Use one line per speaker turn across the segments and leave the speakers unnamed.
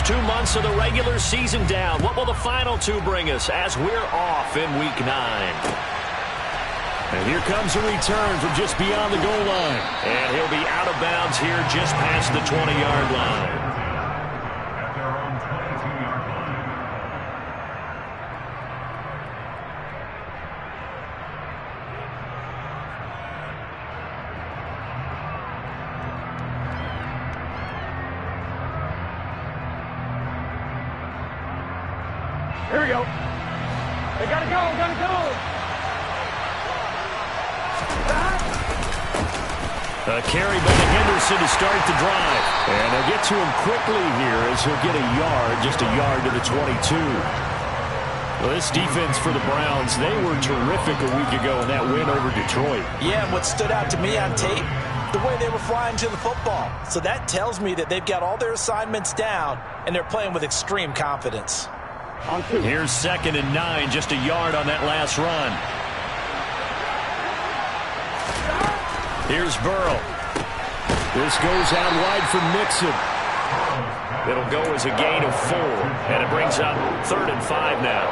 first 2 months of the regular season down. What will the final two bring us as we're off in Week 9?
And here comes a return from just beyond the goal line.
And he'll be out of bounds here just past the 20-yard line.
Here we go. They gotta go, gotta go.
A carry by Henderson to start the drive.
And they'll get to him quickly here as he'll get a yard, just a yard to the 22. Well, this defense for the Browns, they were terrific a week ago in that win over Detroit.
Yeah, and what stood out to me on tape, the way they were flying to the football. So that tells me that they've got all their assignments down, and they're playing with extreme confidence.
Here's 2nd and 9, just a yard on that last run. Here's Burrow.
This goes out wide for Mixon.
It'll go as a gain of 4, and it brings up 3rd and 5 now.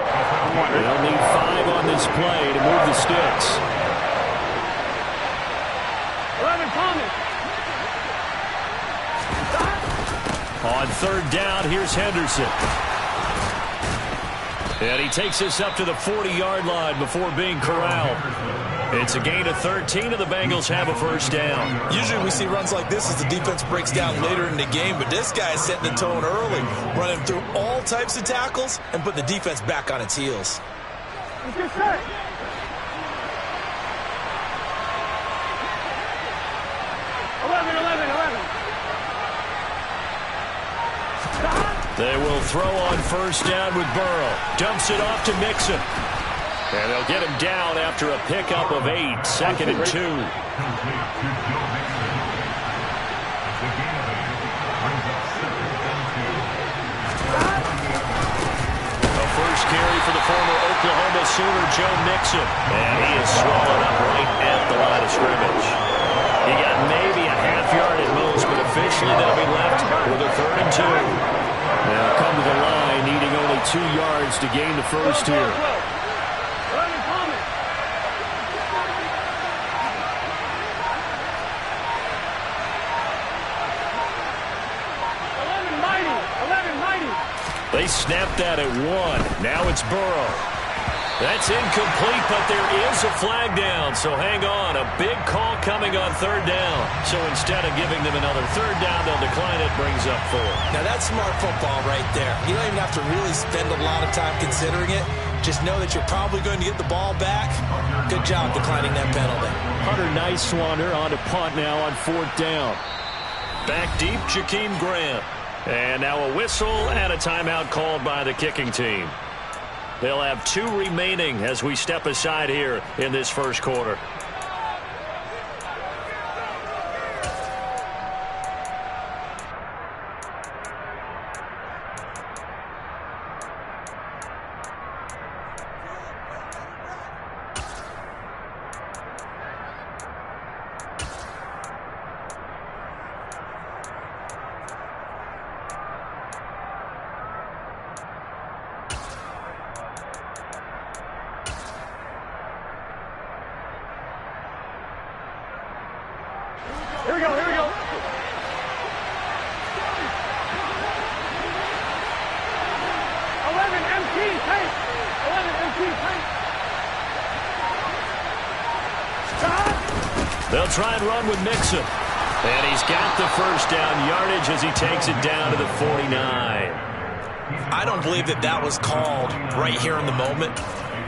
They'll need 5 on this play to move the sticks.
11 coming.
On 3rd down, here's Henderson. And he takes us up to the 40-yard line before being corralled. It's a gain of 13, and the Bengals have a first down.
Usually we see runs like this as the defense breaks down later in the game, but this guy is setting the tone early, running through all types of tackles and putting the defense back on its heels.
Good set.
They will throw on first down with Burrow. Dumps it off to Mixon. And they'll get him down after a pickup of 8, 2nd and 2. A first carry for the former Oklahoma Sooner, Joe Mixon. And he is swallowed up right at the line of scrimmage. He got maybe a half yard at most, but officially they'll be left with a 3rd and 2.
They'll come to the line, needing only 2 yards to gain the first here.
They snapped that at 1. Now it's Burrow. That's incomplete, but there is a flag down, so hang on. A big call coming on 3rd down. So instead of giving them another 3rd down, they'll decline it, brings up 4.
Now that's smart football right there. You don't even have to really spend a lot of time considering it. Just know that you're probably going to get the ball back. Good job declining that penalty.
Hunter Nice-Swander on to punt now on 4th down.
Back deep, Jakeem Grant. And now a whistle and a timeout called by the kicking team. They'll have 2 remaining as we step aside here in this first quarter.
Here we go, here we go. 11 MT, tight. 11 MT, tight.
They'll try and run with Mixon. And he's got the first down yardage as he takes it down to the 49.
I don't believe that that was called right here in the moment.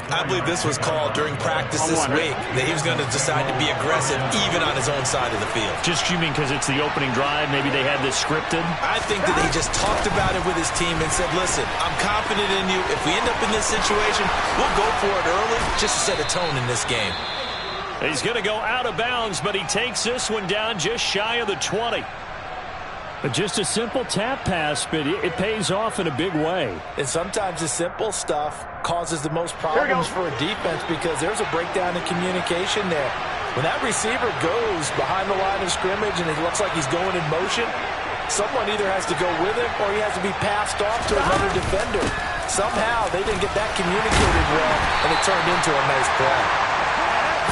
I believe this was called during practice this week, that he was going to decide to be aggressive even on his own side of the field.
Just, you mean because it's the opening drive? Maybe they had this scripted?
I think that he just talked about it with his team and said, listen, I'm confident in you. If we end up in this situation, we'll go for it early just to set a tone in this game.
He's going to go out of bounds, but he takes this one down just shy of the 20.
Just a simple tap pass, but it pays off in a big way.
And sometimes the simple stuff causes the most problems for a defense because there's a breakdown in communication there. When that receiver goes behind the line of scrimmage and it looks like he's going in motion, Someone either has to go with him or he has to be passed off to another defender. Somehow they didn't get that communicated well, and it turned into a nice play.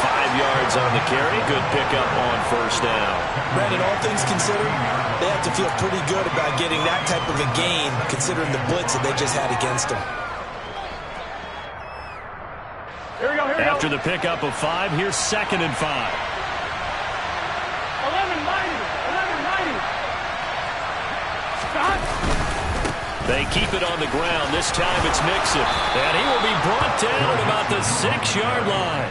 5 yards on the carry. Good pickup on first down.
Brandon, all things considered, they have to feel pretty good about getting that type of a gain, considering the blitz that they just had against them.
After the pickup of 5, here's 2nd and 5.
11-90. Stop.
They keep it on the ground. This time it's Mixon. And he will be brought down at about the 6-yard line.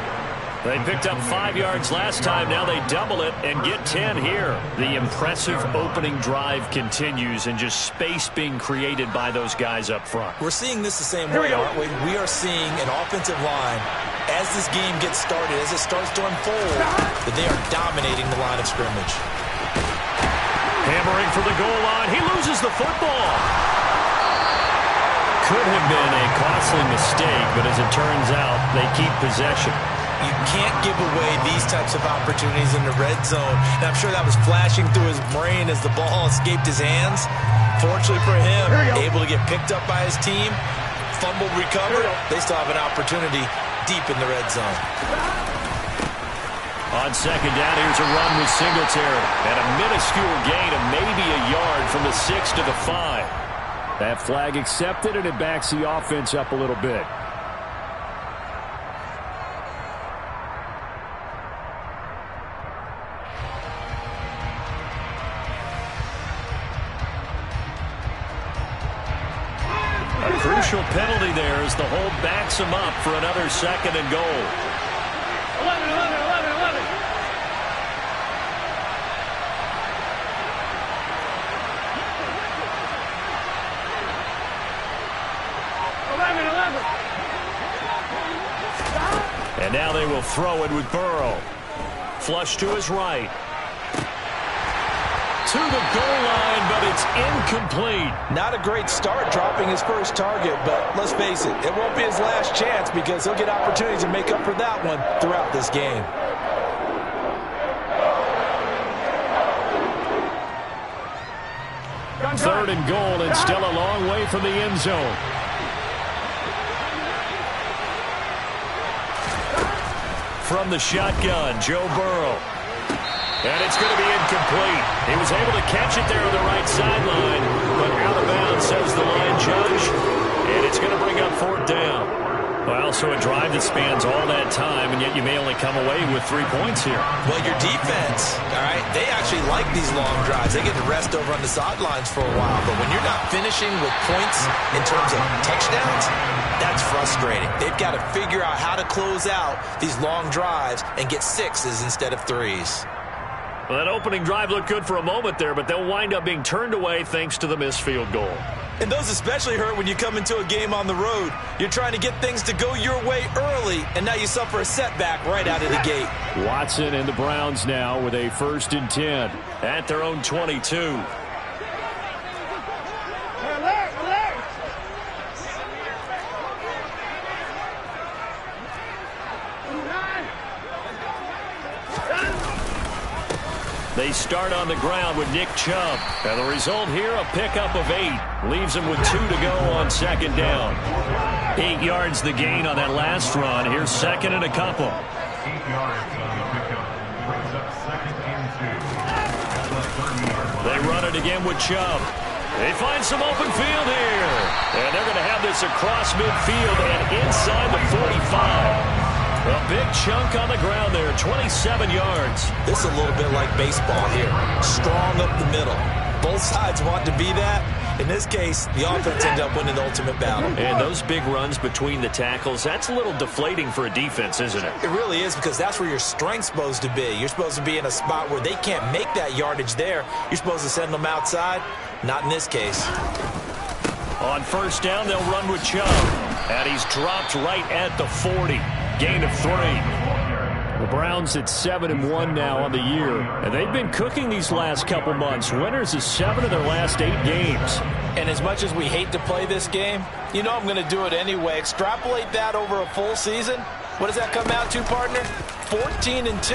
They picked up 5 yards last time. Now they double it and get 10 here. The impressive opening drive continues, and just space being created by those guys up front.
We're seeing this the same way, aren't we? We are seeing an offensive line, as this game gets started, as it starts to unfold, that they are dominating the line of scrimmage.
Hammering for the goal line. He loses the football. Could have been a costly mistake, but as it turns out, they keep possession.
You can't give away these types of opportunities in the red zone. And I'm sure that was flashing through his brain as the ball escaped his hands. Fortunately for him, able to get picked up by his team, fumbled, recovered. They still have an opportunity deep in the red zone.
On 2nd down, here's a run with Singletary. And a minuscule gain of maybe a yard from the 6 to the 5. That flag accepted, and it backs the offense up a little bit. Crucial penalty there as the hold backs him up for another 2nd and goal.
11. 11.
And now they will throw it with Burrow. Flush to his right. To the goal line, but it's incomplete.
Not a great start dropping his first target, but let's face it, it won't be his last chance because he'll get opportunities to make up for that one throughout this game.
Third and goal, and still a long way from the end zone. From the shotgun, Joe Burrow. And it's going to be incomplete. He was able to catch it there on the right sideline, but out of bounds, says the line judge. And it's going to bring up 4th down. Well, so a drive that spans all that time, and yet you may only come away with 3 points here.
Well, your defense, all right, they actually like these long drives. They get to rest over on the sidelines for a while. But when you're not finishing with points in terms of touchdowns, that's frustrating. They've got to figure out how to close out these long drives and get 6s instead of 3s.
Well, that opening drive looked good for a moment there, but they'll wind up being turned away thanks to the missed field goal.
And those especially hurt when you come into a game on the road. You're trying to get things to go your way early, and now you suffer a setback right out of the gate.
Watson and the Browns now with a 1st and 10 at their own 22. They start on the ground with Nick Chubb. And the result here, a pickup of 8. Leaves him with 2 to go on 2nd down. 8 yards the gain on that last run. Here's 2nd and a couple.
8 yards on the pickup. Brings up 2nd and 2.
They run it again with Chubb. They find some open field here. And they're going to have this across midfield and inside the 45. A big chunk on the ground there, 27 yards.
This is a little bit like baseball here. Strong up the middle. Both sides want to be that. In this case, the offense ended up winning the ultimate battle.
And those big runs between the tackles, that's a little deflating for a defense, isn't it?
It really is, because that's where your strength's supposed to be. You're supposed to be in a spot where they can't make that yardage there. You're supposed to send them outside. Not in this case.
On 1st down, they'll run with Chubb. And he's dropped right at the 40. Gain of 3. The Browns at 7-1 now on the year. And they've been cooking these last couple months. Winners of 7 of their last 8 games.
And as much as we hate to play this game, you know I'm going to do it anyway. Extrapolate that over a full season. What does that come out to, partner? 14-2.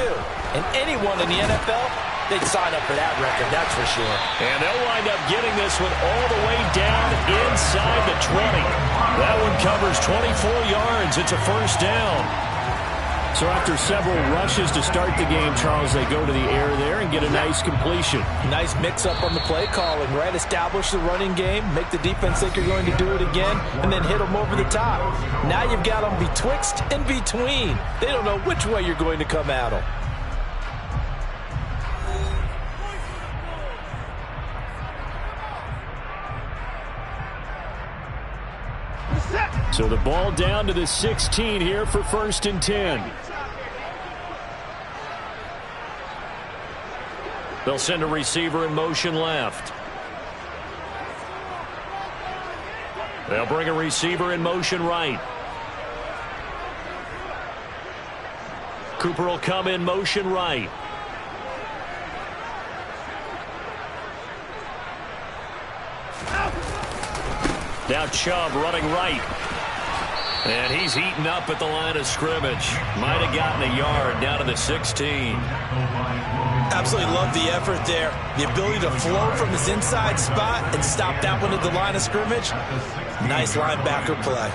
And anyone in the NFL they'd sign up for that record, that's for sure.
And they'll wind up getting this one all the way down inside the 20. That one covers 24 yards. It's a first down. So after several rushes to start the game, Charles, they go to the air there and get a nice completion.
Nice mix-up on the play calling, right? Establish the running game, make the defense think you're going to do it again, and then hit them over the top. Now you've got them betwixt and between. They don't know which way you're going to come at them.
So the ball down to the 16 here for 1st and 10. They'll send a receiver in motion left. They'll bring a receiver in motion right. Cooper will come in motion right. Now Chubb running right. And he's eaten up at the line of scrimmage. Might have gotten a yard down to the 16.
Absolutely love the effort there. The ability to flow from his inside spot and stop that one at the line of scrimmage. Nice linebacker play.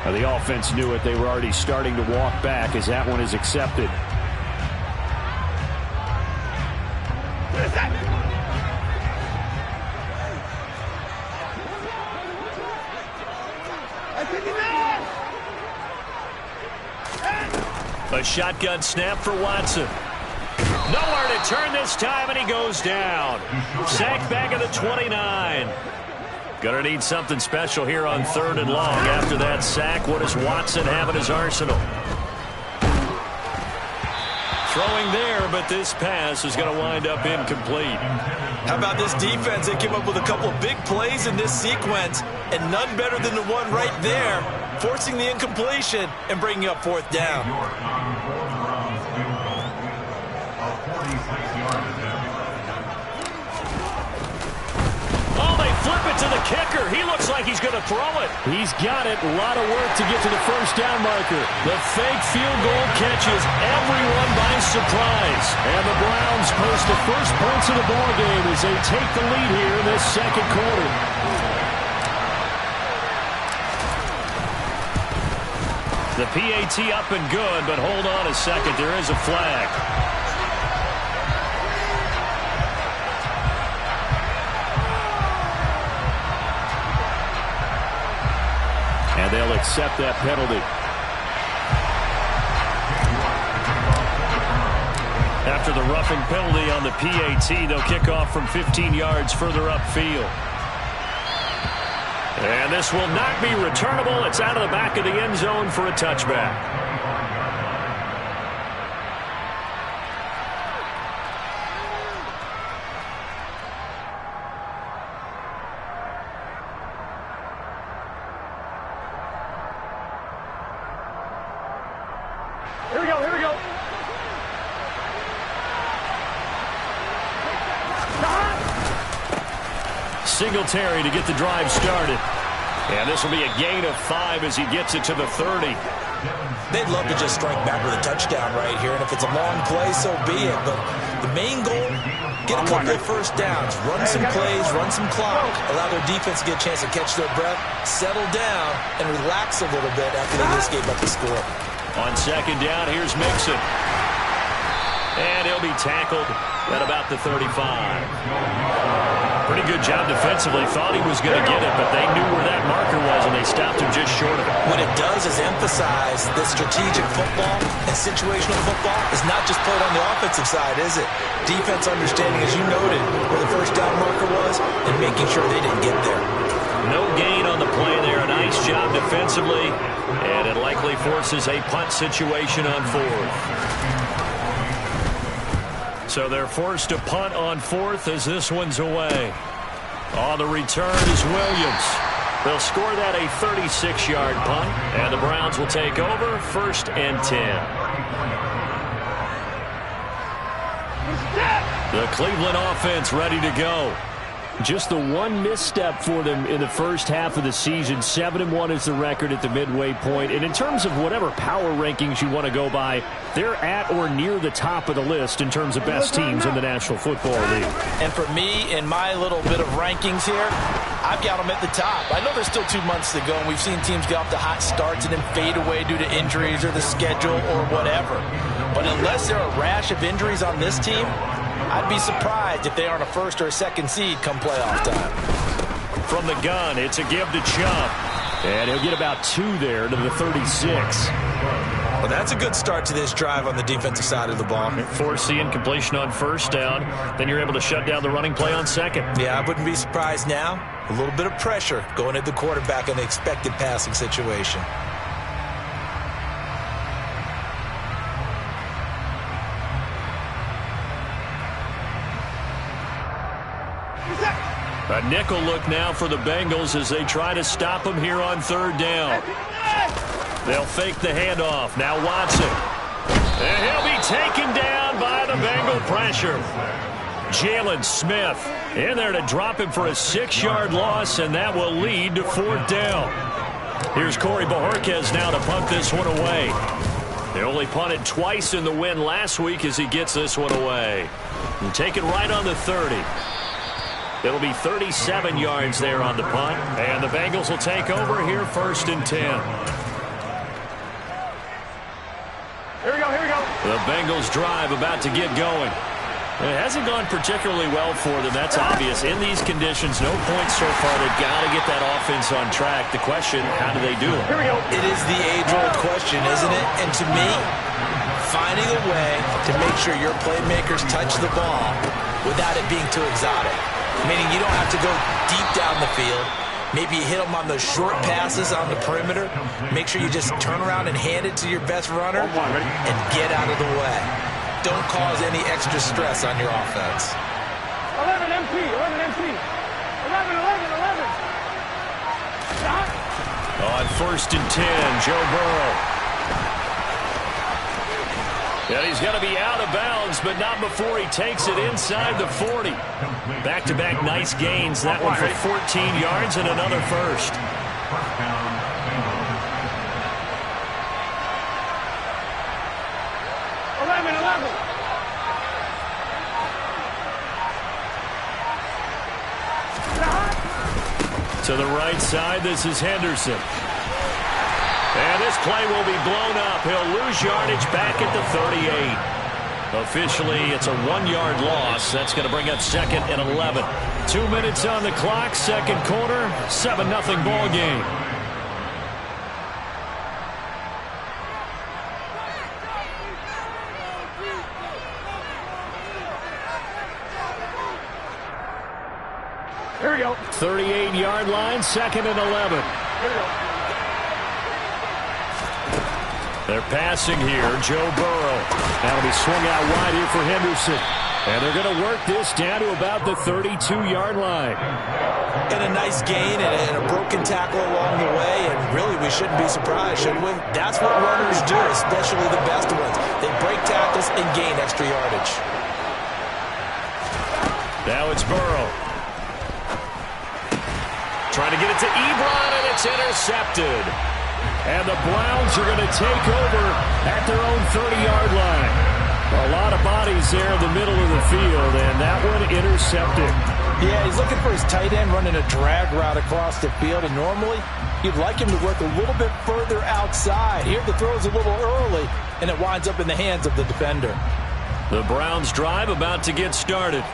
The offense knew it. They were already starting to walk back as that one is accepted. A shotgun snap for Watson. Nowhere to turn this time, and he goes down. Sacked back at the 29. Gonna need something special here on 3rd and long. After that sack, what does Watson have in his arsenal? Throwing there, but this pass is going to wind up incomplete.
How about this defense? They came up with a couple of big plays in this sequence, and none better than the one right there, forcing the incompletion and bringing up 4th down.
Flip it to the kicker. He looks like he's going to throw it. He's got it. A lot of work to get to the 1st down marker. The fake field goal catches everyone by surprise. And the Browns post the first points of the ball game as they take the lead here in this 2nd quarter. The PAT up and good, but hold on a second. There is a flag. And they'll accept that penalty. After the roughing penalty on the PAT, they'll kick off from 15 yards further upfield. And this will not be returnable. It's out of the back of the end zone for a touchback.
Here we go, here we go.
Singletary to get the drive started. And this will be a gain of 5 as he gets it to the 30.
They'd love to just strike back with a touchdown right here, and if it's a long play, so be it. But the main goal, get a couple of 1st downs, run some plays, run some clock, allow their defense to get a chance to catch their breath, settle down, and relax a little bit after they just gave up the score.
On 2nd down, here's Mixon. And he'll be tackled at about the 35. Pretty good job defensively. Thought he was going to get it, but they knew where that marker was, and they stopped him just short of it.
What it does is emphasize that strategic football and situational football is not just played on the offensive side, is it? Defense understanding, as you noted, where the 1st down marker was and making sure they didn't get there.
No gain on the play there. A nice job defensively, and it likely forces a punt situation on 4th. So they're forced to punt on 4th as this one's away. On the return is Williams. They'll score that a 36-yard punt, and the Browns will take over 1st and 10. The Cleveland offense ready to go. Just the one misstep for them in the first half of the season. 7-1 is the record at the midway point. And in terms of whatever power rankings you want to go by, they're at or near the top of the list in terms of best teams in the National Football League.
And for me, in my little bit of rankings here, I've got them at the top. I know there's still 2 months to go, and we've seen teams get off to hot starts and then fade away due to injuries or the schedule or whatever. But unless there are a rash of injuries on this team, I'd be surprised if they aren't a first or a second seed come playoff time.
From the gun, it's a give to Chubb. And he'll get about 2 there to the 36.
Well, that's a good start to this drive on the defensive side of the ball.
Force the incompletion on first down. Then you're able to shut down the running play on second.
Yeah, I wouldn't be surprised now. A little bit of pressure going at the quarterback in the expected passing situation.
A nickel look now for the Bengals as they try to stop him here on third down. They'll fake the handoff. Now Watson. And he'll be taken down by the Bengal pressure. Jalen Smith in there to drop him for a 6-yard loss, and that will lead to fourth down. Here's Corey Bojorquez now to punt this one away. They only punted twice in the win last week as he gets this one away. And take it right on the 30. It'll be 37 yards there on the punt. And the Bengals will take over here first and 10.
Here we go, here we go.
The Bengals drive about to get going. It hasn't gone particularly well for them. That's obvious. In these conditions, no points so far. They've got to get that offense on track. The question, how do they do it?
Here we go.
It is the age-old question, isn't it? And to me, finding a way to make sure your playmakers touch the ball without it being too exotic. Meaning you don't have to go deep down the field. Maybe you hit them on those short passes on the perimeter. Make sure you just turn around and hand it to your best runner and get out of the way. Don't cause any extra stress on your offense.
11 MT, 11 MT. 11, 11, 11.
On first and 10, Joe Burrow. And he's going to be out of bounds, but not before he takes it inside the 40. Back-to-back nice gains. That one for 14 yards and another first.
11, 11.
To the right side, this is Henderson. And this play will be blown up. He'll lose yardage back at the 38. Officially, it's a 1-yard loss. That's going to bring up second and 11. 2 minutes on the clock, second quarter, 7-0 ball game.
Here we go.
38-yard line, second and 11.
Here we go.
They're passing here, Joe Burrow. That'll be swung out wide here for Henderson. And they're going to work this down to about the 32-yard line.
And a nice gain and a broken tackle along the way, and really we shouldn't be surprised, should we? That's what runners do, especially the best ones. They break tackles and gain extra yardage.
Now it's Burrow. Trying to get it to Ebron, and it's intercepted. And the Browns are going to take over at their own 30-yard line. A lot of bodies there in the middle of the field, and that one intercepted.
Yeah, he's looking for his tight end running a drag route across the field, and normally you'd like him to work a little bit further outside. Here the throw is a little early, and it winds up in the hands of the defender.
The Browns drive about to get started.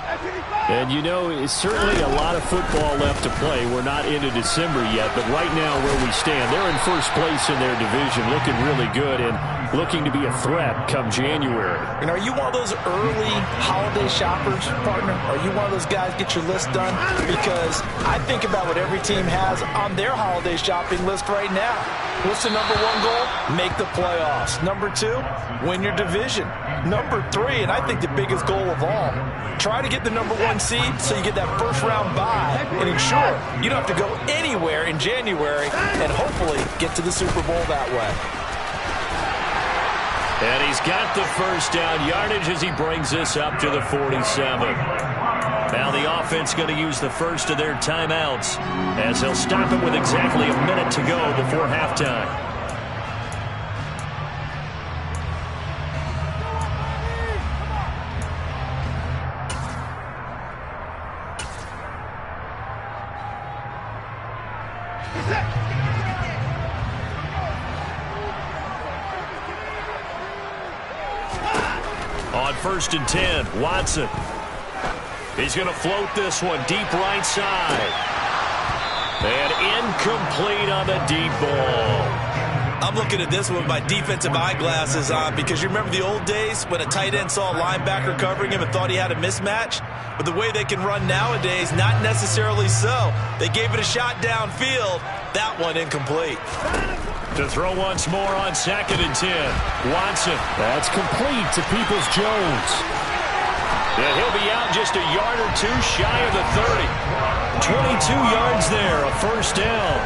And, you know, it's certainly a lot of football left to play. We're not into December yet, but right now where we stand, they're in first place in their division, looking really good and looking to be a threat come January.
And are you one of those early holiday shoppers, partner? Are you one of those guys get your list done? Because I think about what every team has on their holiday shopping list right now. What's the number one goal? Make the playoffs. Number 2, win your division. Number 3, and I think the biggest goal of all, try to get the number 1 seed so you get that first round bye and ensure you don't have to go anywhere in January and hopefully get to the Super Bowl that way.
And he's got the first down yardage as he brings this up to the 47. Now the offense going to use the first of their timeouts as they'll stop it with exactly a minute to go before halftime. On 1st and 10, Watson. He's going to float this one deep right side. And incomplete on the deep ball.
I'm looking at this one with my defensive eyeglasses on because you remember the old days when a tight end saw a linebacker covering him and thought he had a mismatch? But the way they can run nowadays, not necessarily so. They gave it a shot downfield. That one incomplete.
To throw once more on 2nd and 10. Watson.
That's complete to Peoples-Jones.
And he'll be out just a yard or two shy of the 30. 22 yards there, a first down.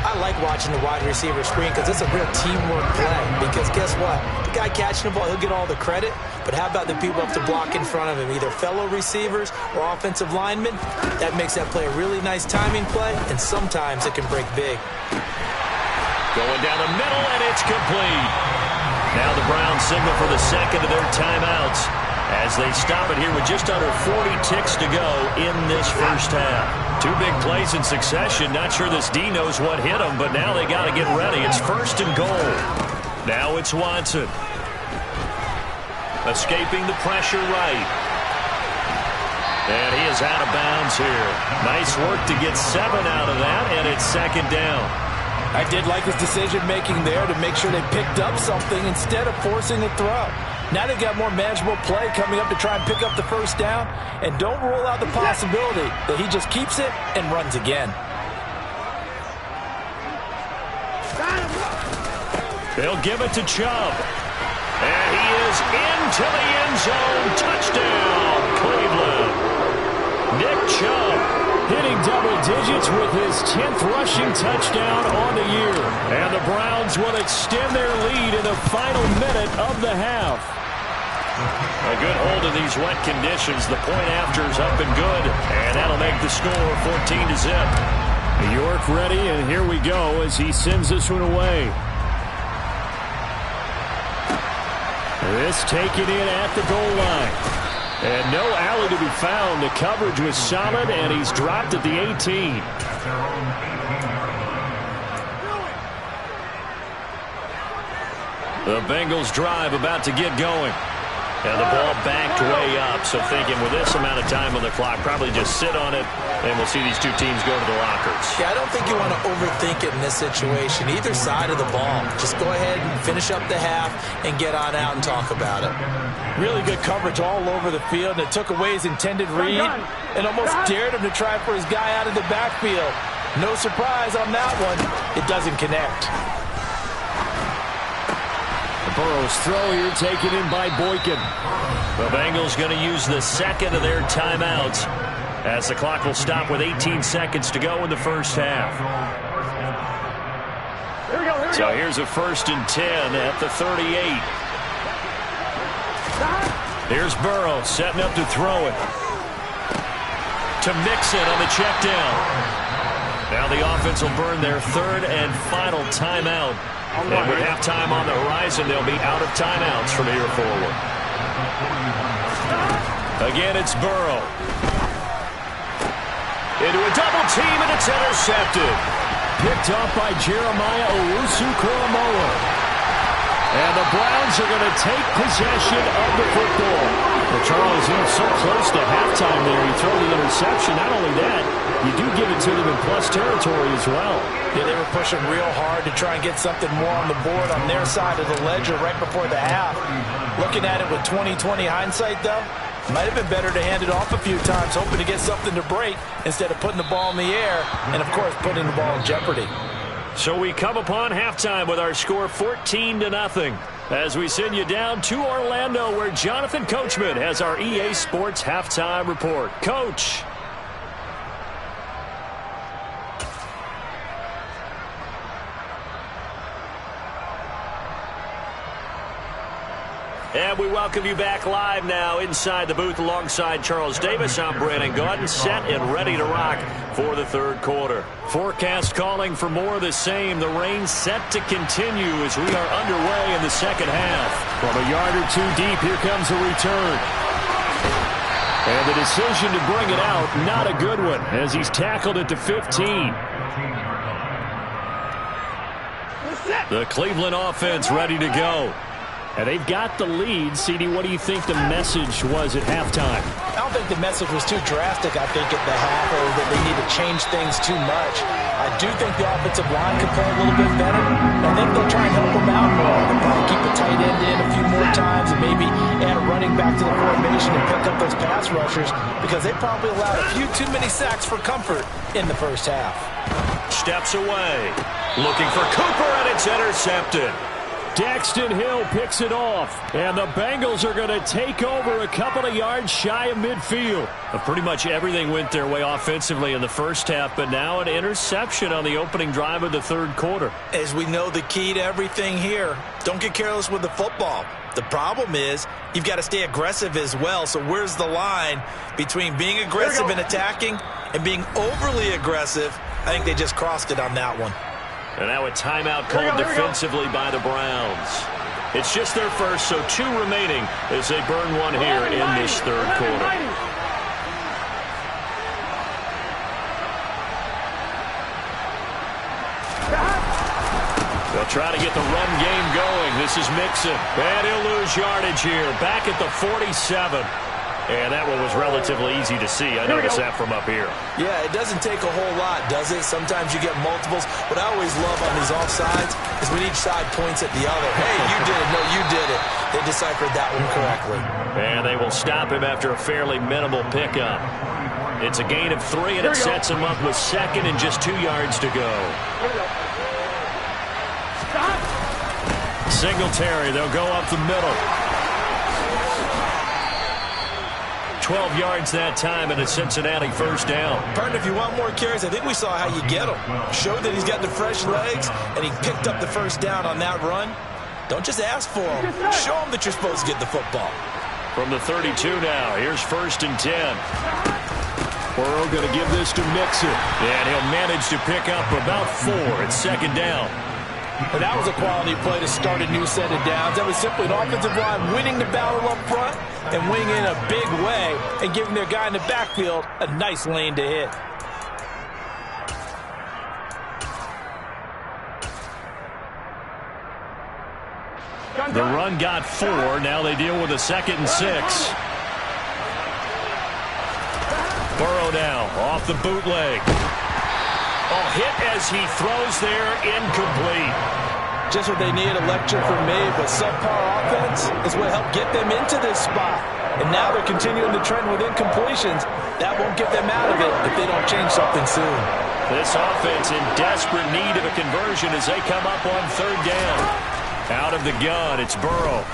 I like watching the wide receiver screen because it's a real teamwork play. Because guess what? The guy catching the ball, he'll get all the credit. But how about the people up to block in front of him, either fellow receivers or offensive linemen? That makes that play a really nice timing play, and sometimes it can break big.
Going down the middle, and it's complete. Now the Browns signal for the second of their timeouts as they stop it here with just under 40 ticks to go in this first half. Two big plays in succession. Not sure this D knows what hit them, but now they got to get ready. It's 1st and goal. Now it's Watson. Escaping the pressure right. And he is out of bounds here. Nice work to get 7 out of that, and it's 2nd down.
I did like his decision-making there to make sure they picked up something instead of forcing a throw. Now they've got more manageable play coming up to try and pick up the first down, and don't rule out the possibility that he just keeps it and runs again.
They'll give it to Chubb. And he is into the end zone. Touchdown, Cleveland. Nick Chubb hitting double digits with his 10th rushing touchdown on the year. And the Browns will extend their lead in the final minute of the half. A good hold of these wet conditions. The point after's up and good. And that'll make the score 14-0.
York ready, and here we go as he sends this one away. This taken in at the goal line. And no alley to be found. The coverage was solid, and he's dropped at the 18.
The Bengals drive about to get going. And the ball backed way up. So thinking with this amount of time on the clock, probably just sit on it, and we'll see these two teams go to the lockers.
Yeah, I don't think you want to overthink it in this situation. Either side of the ball. Just go ahead and finish up the half and get on out and talk about it.
Really good coverage all over the field. It took away his intended read and almost dared him to try for his guy out of the backfield. No surprise on that one. It doesn't connect.
Burrow's throw here taken in by Boykin.
The Bengals going to use the second of their timeouts as the clock will stop with 18 seconds to go in the first half. So here's a 1st and 10 at the 38. Here's Burrow setting up to throw it. To Mixon on the check down. Now the offense will burn their 3rd and final timeout. And with halftime on the horizon, they'll be out of timeouts from here forward. Again, it's Burrow. Into a double team, and it's intercepted.
Picked up by Jeremiah Owusu-Koramoah. And the Browns are going to take possession of the football. Well, Charles, so close to halftime there. You throw the interception. Not only that, you do give it to them in plus territory as well.
Yeah, they were pushing real hard to try and get something more on the board on their side of the ledger right before the half. Looking at it with 20/20 hindsight, though, might have been better to hand it off a few times, hoping to get something to break instead of putting the ball in the air and, of course, putting the ball in jeopardy.
So we come upon halftime with our score 14-0 as we send you down to Orlando where Jonathan Coachman has our EA Sports halftime report. Coach.
And we welcome you back live now inside the booth alongside Charles Davis. I'm Brandon Gaudin, set and ready to rock for the third quarter.
Forecast calling for more of the same. The rain set to continue as we are underway in the second half. From a yard or two deep, here comes a return. And the decision to bring it out, not a good one, as he's tackled at the 15. The Cleveland offense ready to go. And they've got the lead. CD, what do you think the message was at halftime?
I don't think the message was too drastic, I think, at the half, or that they need to change things too much. I do think the offensive line could play a little bit better. I think they'll try and help them out more. They'll probably keep the tight end in a few more times and maybe add a running back to the formation and pick up those pass rushers, because they probably allowed a few too many sacks for comfort in the first half.
Steps away. Looking for Cooper, and it's intercepted.
Daxton Hill picks it off, and the Bengals are going to take over a couple of yards shy of midfield.
Pretty much everything went their way offensively in the first half, but now an interception on the opening drive of the third quarter.
As we know, the key to everything here, don't get careless with the football. The problem is you've got to stay aggressive as well. So where's the line between being aggressive and attacking and being overly aggressive? I think they just crossed it on that one.
And now a timeout called defensively by the Browns. It's just their first, so 2 remaining as they burn one here in this third quarter. They'll try to get the run game going. This is Mixon. And he'll lose yardage here. Back at the 47. And that one was relatively easy to see. I noticed that from up here.
Yeah, it doesn't take a whole lot, does it? Sometimes you get multiples. What I always love on these offsides is when each side points at the other. Hey, you did it. No, you did it. They deciphered that one correctly.
And they will stop him after a fairly minimal pickup. It's a gain of 3, and it sets him up with second and just 2 yards to go. Singletary, they'll go up the middle. 12 yards that time, and a Cincinnati first down.
Partner, if you want more carries, I think we saw how you get them. Showed that he's got the fresh legs, and he picked up the first down on that run. Don't just ask for them. Show them that you're supposed to get the football.
From the 32 now, here's 1st and 10.
Burrow going to give this to Mixon.
And he'll manage to pick up about 4. It's 2nd down.
And that was a quality play to start a new set of downs. That was simply an offensive line winning the battle up front and winning in a big way and giving their guy in the backfield a nice lane to hit.
The run got 4. Now they deal with a 2nd and 6.
Burrow now off the bootleg. Oh, hit as he throws there, incomplete.
Just what they need, a lecture from me, but subpar offense is what helped get them into this spot. And now they're continuing the trend with incompletions. That won't get them out of it if they don't change something soon.
This offense in desperate need of a conversion as they come up on 3rd down. Out of the gun, it's Burrow.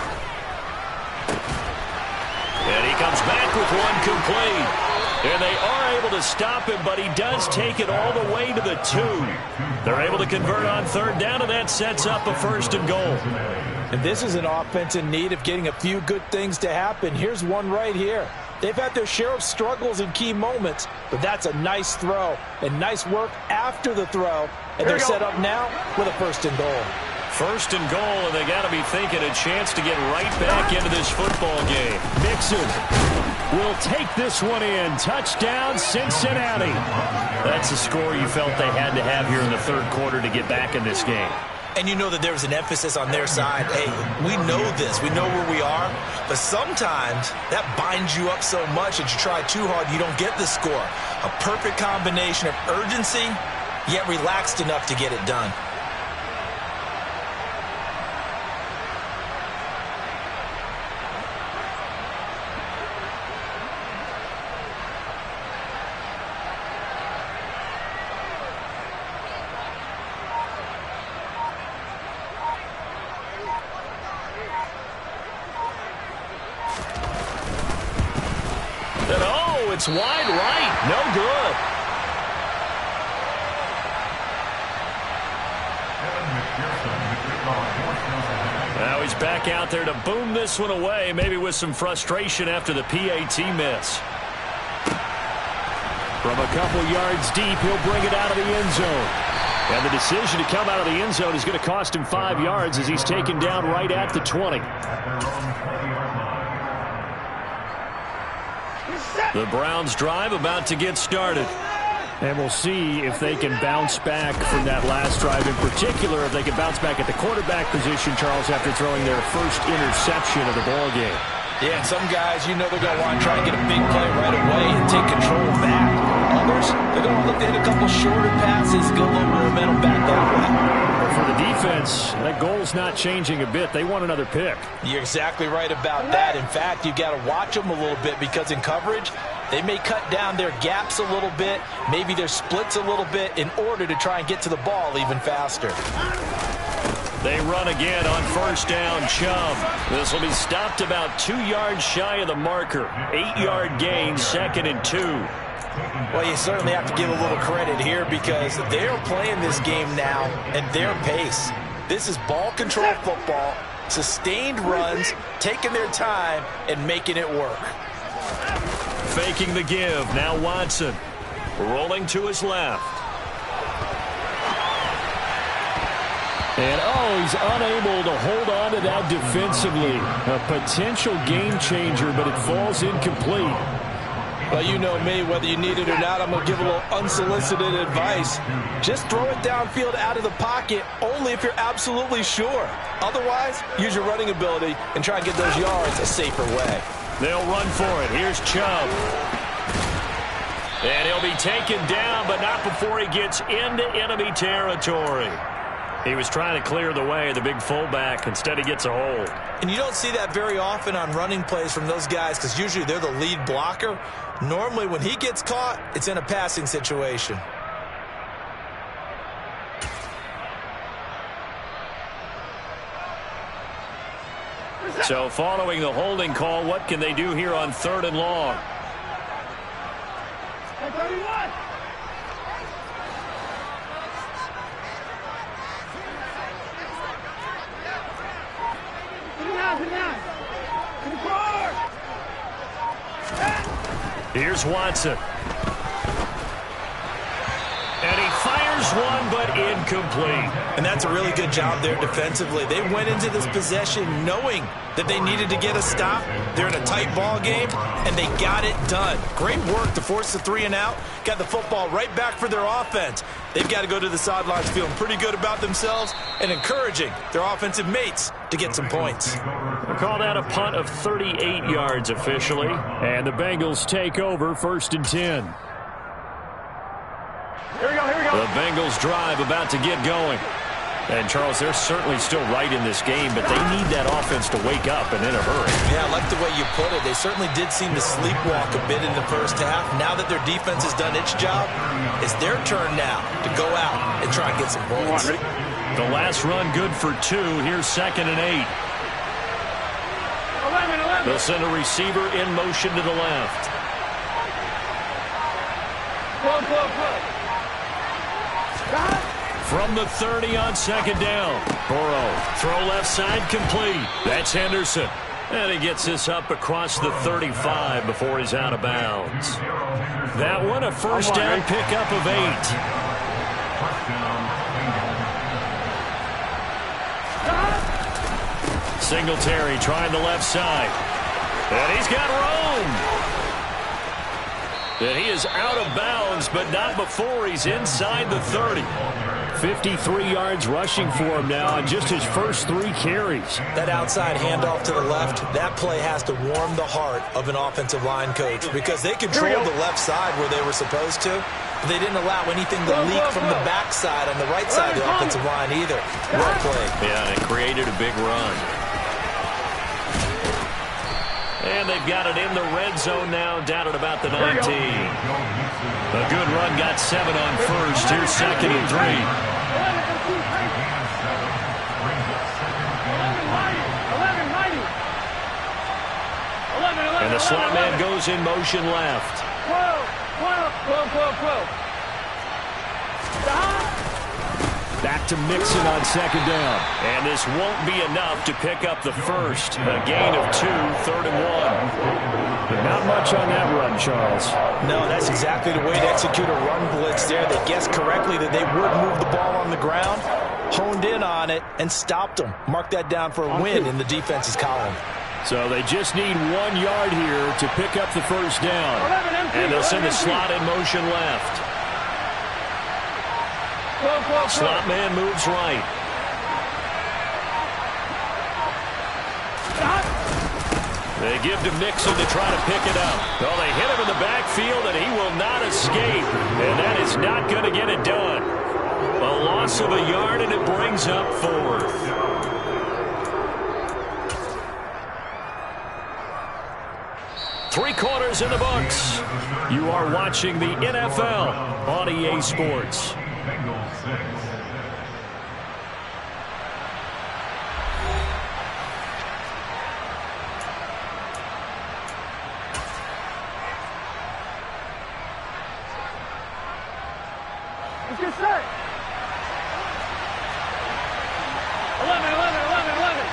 And he comes back with one complete. And they are able to stop him, but he does take it all the way to the 2. They're able to convert on 3rd down, and that sets up a 1st and goal.
And this is an offense in need of getting a few good things to happen. Here's one right here. They've had their share of struggles in key moments, but that's a nice throw and nice work after the throw. And they're set up now with a 1st and goal.
1st and goal, and they got to be thinking a chance to get right back into this football game.
Mixon will take this one in. Touchdown, Cincinnati.
That's a score you felt they had to have here in the third quarter to get back in this game.
And you know that there was an emphasis on their side. Hey, we know this. We know where we are. But sometimes that binds you up so much that you try too hard, you don't get the score. A perfect combination of urgency, yet relaxed enough to get it done.
It's wide right. No good. Now he's
He's back out there to boom this one away, maybe with some frustration after the PAT miss. From a couple yards deep, he'll bring it out of the end zone. And the decision to come out of the end zone is going to cost him 5 yards as he's taken down right at the 20. The Browns drive about to get started. And we'll see if they can bounce back from that last drive. In particular, if they can bounce back at the quarterback position, Charles, after throwing their first interception of the ballgame.
Yeah, and some guys, you know they're going to want to try and get a big play right away and take control back. Others, they're going to look to hit a couple shorter passes, go a little momentum back that way.
For the defense, that goal's not changing a bit. They want another pick.
You're exactly right about that. In fact, you got to watch them a little bit because in coverage, they may cut down their gaps a little bit, maybe their splits a little bit in order to try and get to the ball even faster.
They run again on first down. Chubb. This will be stopped about 2 yards shy of the marker. 8-yard gain, 2nd and 2.
Well, you certainly have to give a little credit here because they're playing this game now at their pace. This is ball control football, sustained runs, taking their time, and making it work.
Faking the give. Now Watson. Rolling to his left.
And, he's unable to hold on to that defensively. A potential game changer, but it falls incomplete.
Well, you know me, whether you need it or not, I'm going to give a little unsolicited advice. Just throw it downfield out of the pocket only if you're absolutely sure. Otherwise, use your running ability and try and get those yards a safer way.
They'll run for it. Here's Chubb. And he'll be taken down, but not before he gets into enemy territory. He was trying to clear the way, the big fullback. Instead, he gets a hold.
And you don't see that very often on running plays from those guys because usually they're the lead blocker. Normally, when he gets caught, it's in a passing situation.
So following the holding call, what can they do here on 3rd and long? Here's Watson. And he fires one, but incomplete.
And that's a really good job there defensively. They went into this possession knowing that they needed to get a stop. They're in a tight ball game, and they got it done. Great work to force the 3 and out. Got the football right back for their offense. They've got to go to the sidelines feeling pretty good about themselves and encouraging their offensive mates to get some points.
We'll call that a punt of 38 yards officially.
And the Bengals take over 1st and 10.
Here we go, here we go.
The Bengals drive about to get going. And, Charles, they're certainly still right in this game, but they need that offense to wake up and in a hurry.
Yeah, I like the way you put it. They certainly did seem to sleepwalk a bit in the first half. Now that their defense has done its job, it's their turn now to go out and try and get some points.
The last run good for 2. Here's 2nd and 8.
11.
They'll send a receiver in motion to the left.
Close.
From the 30 on 2nd down. Burrow, throw left side complete. That's Henderson. And he gets this up across the 35 before he's out of bounds. That one a first down pickup of 8. Singletary trying the left side. And he's got room. And he is out of bounds, but not before he's inside the 30.
53 yards rushing for him now on just his first 3 carries.
That outside handoff to the left, that play has to warm the heart of an offensive line coach because they controlled the left side where they were supposed to, but they didn't allow anything to leak from the backside on the right side of the offensive line either. Well played.
Yeah, and it created a big run. And they've got it in the red zone now, down at about the 19. A good run, got 7 on first. Here's 2nd and 3. And the slot man goes in motion left.
12.
Back to Mixon on second down.
And this won't be enough to pick up the first. A gain of 2, 3rd and 1.
Not much on that run, Charles.
No, that's exactly the way to execute a run blitz there. They guessed correctly that they would move the ball on the ground, honed in on it, and stopped them. Mark that down for a win in the defense's column.
So they just need 1 yard here to pick up the first down.
And they'll send the slot in motion left. Slot man moves right. They give to Mixon to try to pick it up. Well, they hit him in the backfield, and he will not escape. And that is not going to get it done. A loss of a yard, and it brings up 4th. Three quarters in the books. You are watching the NFL on EA Sports.
Bengals 6.
Let's get set. 11, 11, 11, 11.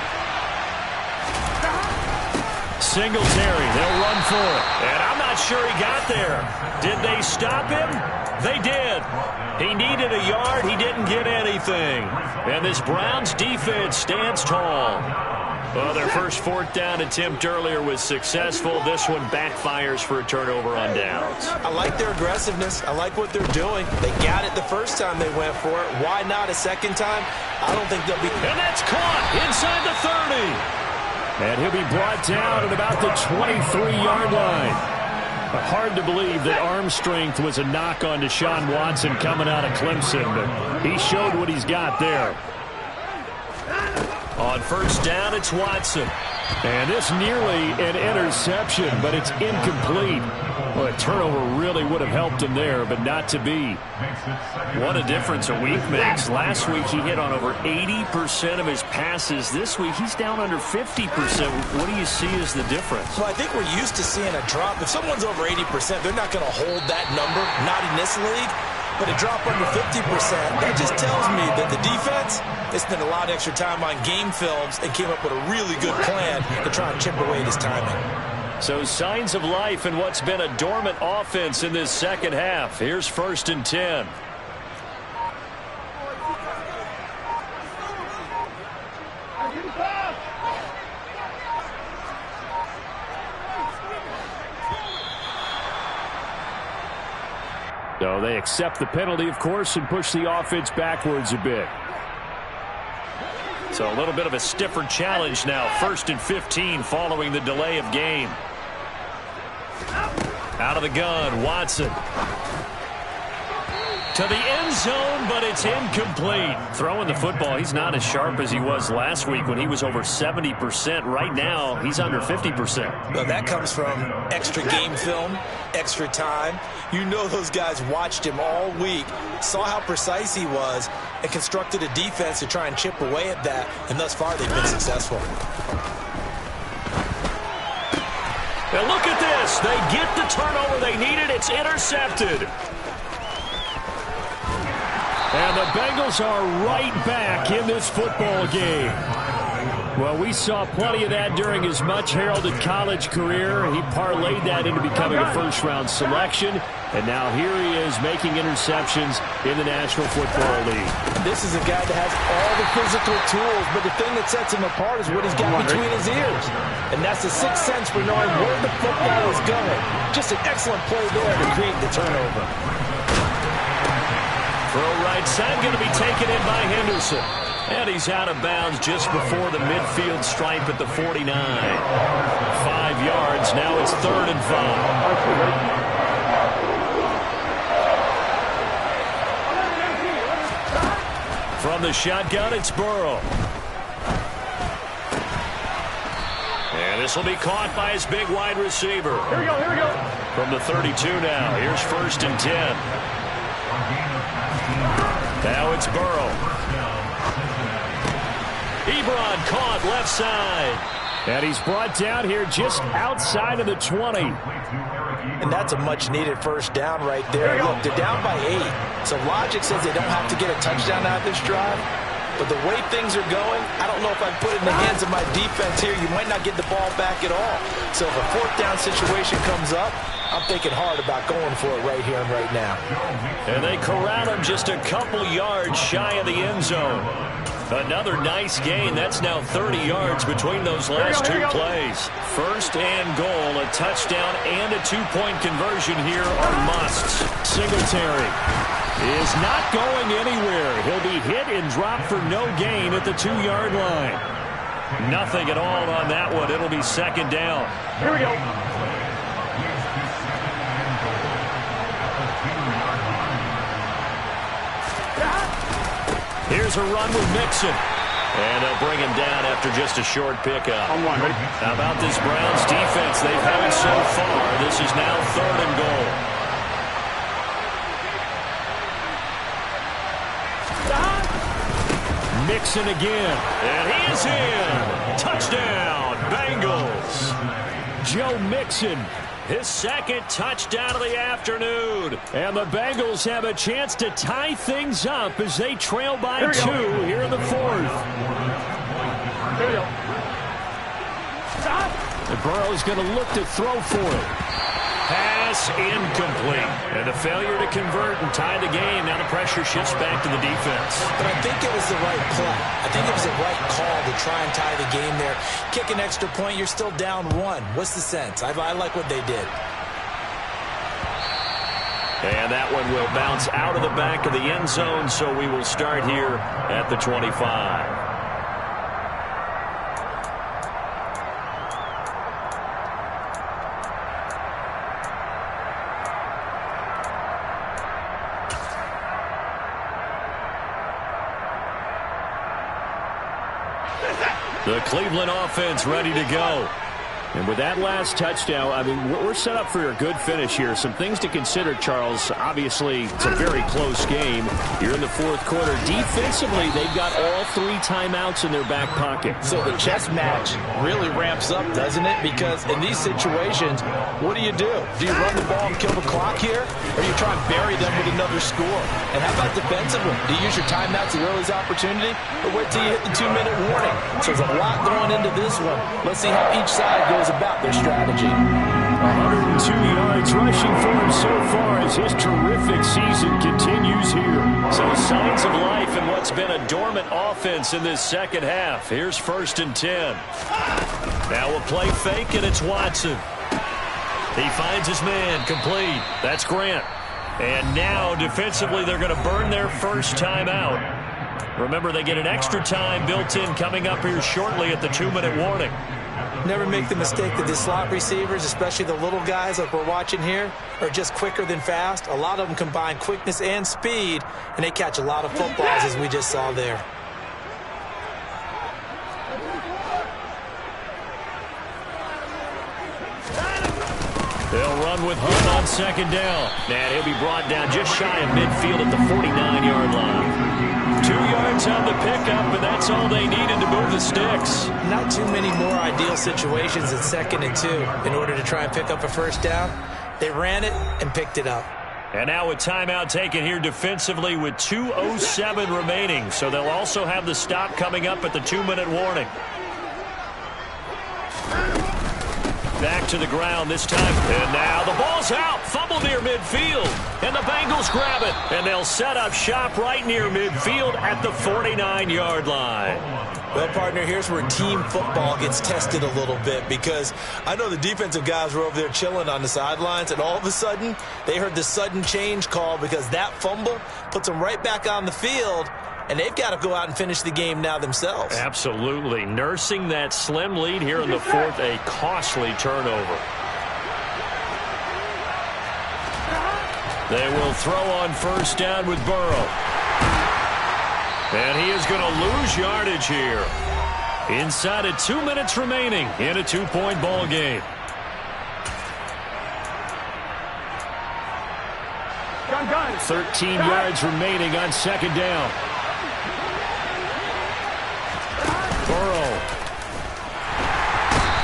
Singletary, they'll run for it. And I'm not sure he got there. Did they stop him? They did. He needed a yard. He didn't get anything. And this Browns defense stands tall. Well, their first 4th down attempt earlier was successful. This one backfires for a turnover on downs.
I like their aggressiveness. I like what they're doing. They got it the first time they went for it. Why not a second time? I don't think they'll be...
And that's caught inside the 30.
And he'll be brought down at about the 23-yard line. Hard to believe that arm strength was a knock on Deshaun Watson coming out of Clemson, but he showed what he's got there.
On first down, it's Watson.
And this nearly an interception, but it's incomplete. Well, a turnover really would have helped him there, but not to be.
What a difference a week makes. Last week he hit on over 80% of his passes. This week he's down under 50%. What do you see as the difference?
Well, I think we're used to seeing a drop. If someone's over 80%, they're not going to hold that number, not in this league. But a drop under 50%, that just tells me that the defense, they spent a lot of extra time on game films and came up with a really good plan to try and chip away at his timing.
So signs of life in what's been a dormant offense in this second half. Here's 1st and 10.
So they accept the penalty, of course, and push the offense backwards a bit.
So a little bit of a stiffer challenge now. 1st and 15 following the delay of game. Out of the gun, Watson. To the end zone, but it's incomplete. Throwing the football, he's not as sharp as he was last week when he was over 70%. Right now, he's under 50%.
Well, that comes from extra game film, extra time. You know those guys watched him all week, saw how precise he was, and constructed a defense to try and chip away at that, and thus far they've been successful.
And look at this. They get the turnover they needed. It's intercepted.
And the Bengals are right back in this football game. Well, we saw plenty of that during his much-heralded college career. He parlayed that into becoming a first-round selection. And now here he is making interceptions in the National Football League.
This is a guy that has all the physical tools, but the thing that sets him apart is what he's got between his ears. And that's the sixth sense for knowing where the football is going. Just an excellent play there to create the turnover.
Throw right side, going to be taken in by Henderson. And he's out of bounds just before the midfield stripe at the 49. 5 yards, now it's 3rd and 5. From the shotgun, it's Burrow. And this will be caught by his big wide receiver.
Here we go, here we go.
From the 32 now, here's 1st and 10. Now it's Burrow. Ebron caught left side.
And he's brought down here just outside of the 20.
And that's a much-needed first down right there. Look, they're down by 8. So logic says they don't have to get a touchdown out of this drive. But the way things are going, I don't know if I'd put it in the hands of my defense here. You might not get the ball back at all. So if a fourth down situation comes up, I'm thinking hard about going for it right here and right now.
And they corral him just a couple yards shy of the end zone. Another nice gain. That's now 30 yards between those last two plays. First and goal, a touchdown and a two-point conversion here are musts. Singletary is not going anywhere. He'll be hit and dropped for no gain at the 2-yard line. Nothing at all on that one. It'll be second down.
Here we go.
Here's a run with Mixon. And they'll bring him down after just a short pickup.
On one, ready?
How about this Browns defense? They've had it so far. This is now third and goal. Mixon again. And he is in. Touchdown, Bengals. Joe Mixon, his second touchdown of the afternoon. And the Bengals have a chance to tie things up as they trail by two here in the fourth.
Here we go.
And Burrow's going to look to throw for it.
Pass incomplete. And the failure to convert and tie the game. Now the pressure shifts back to the defense.
But I think it was the right play. I think it was the right call to try and tie the game there. Kick an extra point, you're still down one. What's the sense? I like what they did.
And that one will bounce out of the back of the end zone, so we will start here at the 25. The Cleveland offense ready to go.
And with that last touchdown, I mean, we're set up for a good finish here. Some things to consider, Charles. Obviously, it's a very close game. You're in the fourth quarter. Defensively, they've got all 3 timeouts in their back pocket.
So the chess match really ramps up, doesn't it? Because in these situations, what do? Do you run the ball and kill the clock here? Or do you try and bury them with another score? And how about defensively? Do you use your timeouts as early as opportunity? Or wait till you hit the 2-minute warning? So there's a lot going into this one. Let's see how each side goes about their strategy.
102 yards rushing for him so far as his terrific season continues here.
So signs of life in what's been a dormant offense in this second half. Here's 1st and 10. Now a play fake, and it's Watson. He finds his man, complete. That's Grant. And now defensively they're going to burn their first timeout. Remember, they get an extra time built in coming up here shortly at the 2-minute warning.
Never make the mistake that the slot receivers, especially the little guys like we're watching here, are just quicker than fast. A lot of them combine quickness and speed, and they catch a lot of footballs, as we just saw there.
They'll run with Hunt on second down. And he'll be brought down just shy of midfield at the 49-yard line. 2 yards on the pickup, and that's all they needed to move the sticks.
Not too many more ideal situations than 2nd and 2 in order to try and pick up a first down. They ran it and picked it up.
And now a timeout taken here defensively with 2:07 remaining. So they'll also have the stop coming up at the 2-minute warning. Back to the ground this time. And now the ball's out. Fumble near midfield. And the Bengals grab it. And they'll set up shop right near midfield at the 49-yard line.
Well, partner, here's where team football gets tested a little bit, because I know the defensive guys were over there chilling on the sidelines, and all of a sudden they heard the sudden change call because that fumble puts them right back on the field. And they've got to go out and finish the game now themselves.
Absolutely. Nursing that slim lead here in the fourth, a costly turnover. They will throw on first down with Burrow. And he is going to lose yardage here. Inside of 2 minutes remaining in a 2-point ball game.
Gun.
13 yards remaining on second down. Burrow.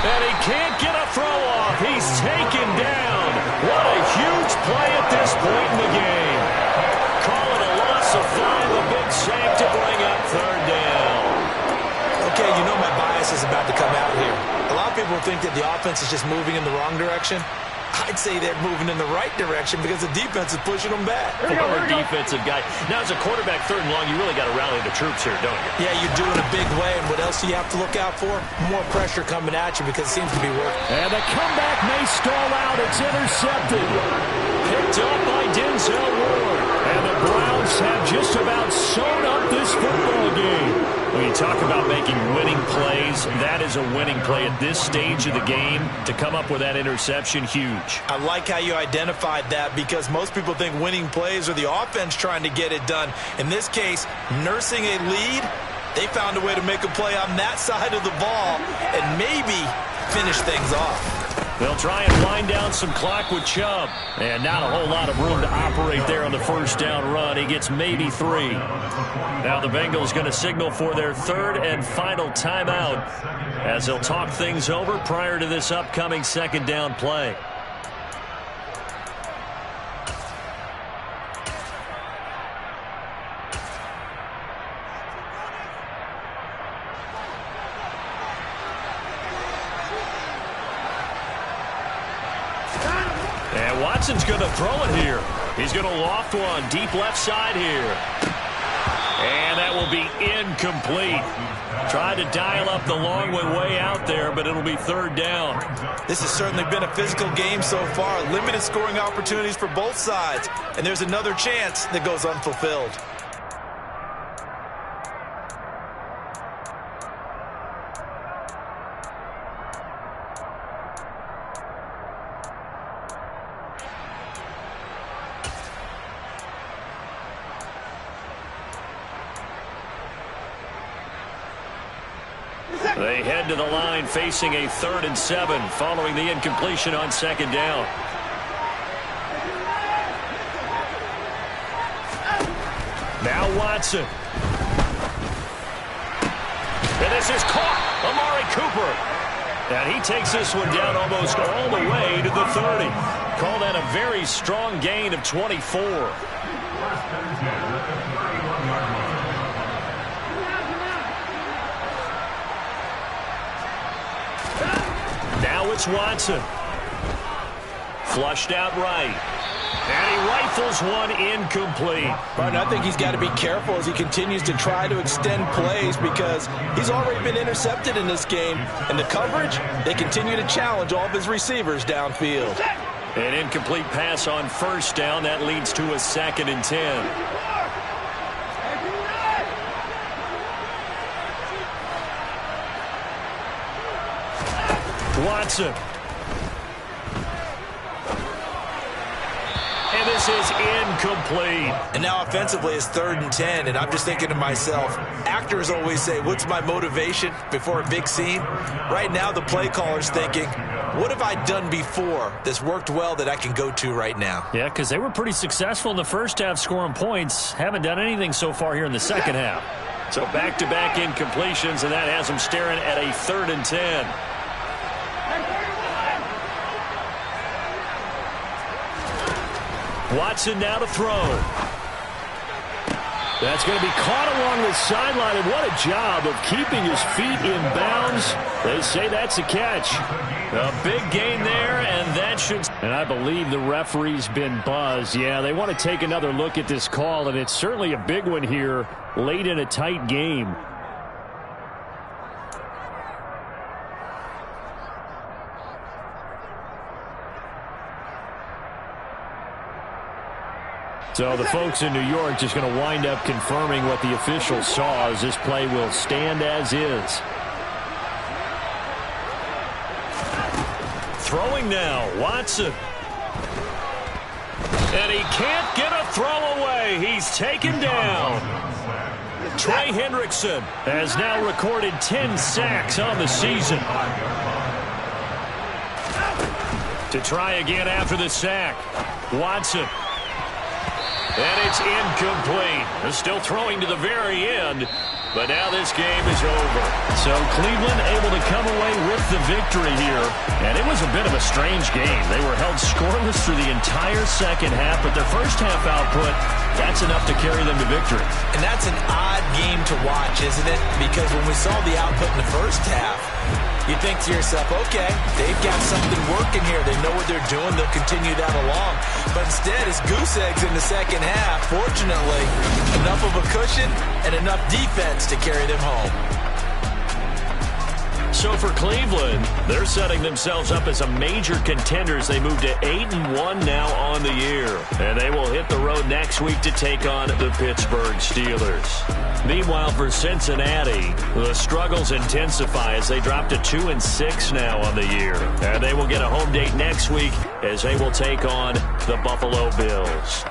And he can't get a throw off. He's taken down. What a huge play at this point in the game. Call
about to come out here. A lot of people think that the offense is just moving in the wrong direction. I'd say they're moving in the right direction because the defense is pushing them back.
Former defensive guy. Now, as a quarterback, 3rd and long, you really got to rally the troops here, don't you?
Yeah, you do in a big way. And what else do you have to look out for? More pressure coming at you because it seems to be working.
And the comeback may stall out. It's intercepted. Picked up by Denzel Ward. And the Browns have just about sewn up this football game.
When you talk about making winning plays, that is a winning play at this stage of the game. To come up with that interception, huge.
I like how you identified that because most people think winning plays are the offense trying to get it done. In this case, nursing a lead, they found a way to make a play on that side of the ball and maybe finish things off.
They'll try and wind down some clock with Chubb. And not a whole lot of room to operate there on the first down run. He gets maybe 3. Now the Bengals going to signal for their 3rd and final timeout as they'll talk things over prior to this upcoming 2nd down play. And Watson's going to throw it here. He's going to loft one deep left side here. And that will be incomplete. Tried to dial up the long way out there, but it'll be 3rd down.
This has certainly been a physical game so far. Limited scoring opportunities for both sides. And there's another chance that goes unfulfilled.
They head to the line facing a 3rd and 7 following the incompletion on 2nd down. Now Watson. And this is caught. Amari Cooper. And he takes this one down almost all the way to the 30. Call that a very strong gain of 24. Now it's Watson. Flushed out right. And he rifles one incomplete.
Martin, I think he's got to be careful as he continues to try to extend plays because he's already been intercepted in this game. And the coverage, they continue to challenge all of his receivers downfield.
An incomplete pass on 1st down. That leads to a 2nd and 10. Watson. And this is incomplete.
And now offensively it's 3rd and 10, and I'm just thinking to myself, actors always say, what's my motivation before a big scene? Right now the play caller's thinking, what have I done before that's worked well that I can go to right now?
Yeah, because they were pretty successful in the first half scoring points. Haven't done anything so far here in the second half. So back-to-back incompletions, and that has them staring at a 3rd and 10. Watson now to throw.
That's going to be caught along the sideline, and what a job of keeping his feet in bounds. They say that's a catch.
A big gain there, and that should...
And I believe the referee's been buzzed. Yeah, they want to take another look at this call, and it's certainly a big one here late in a tight game. So the folks in New York just going to wind up confirming what the officials saw as this play will stand as is.
Throwing now, Watson. And he can't get a throw away. He's taken down. Trey Hendrickson has now recorded 10 sacks on the season. To try again after the sack, Watson. And it's incomplete. They're still throwing to the very end.
But now this game is over.
So Cleveland able to come away with the victory here. And it was a bit of a strange game. They were held scoreless through the entire second half, but their first half output, that's enough to carry them to victory.
And that's an odd game to watch, isn't it? Because when we saw the output in the first half, you think to yourself, okay, they've got something working here. They know what they're doing. They'll continue that along. But instead, it's goose eggs in the second half. Fortunately, enough of a cushion and enough defense to carry them home.
So for Cleveland, they're setting themselves up as a major contender as they move to 8-1 now on the year. And they will hit the road next week to take on the Pittsburgh Steelers. Meanwhile, for Cincinnati, the struggles intensify as they drop to 2-6 now on the year. And they will get a home date next week as they will take on the Buffalo Bills.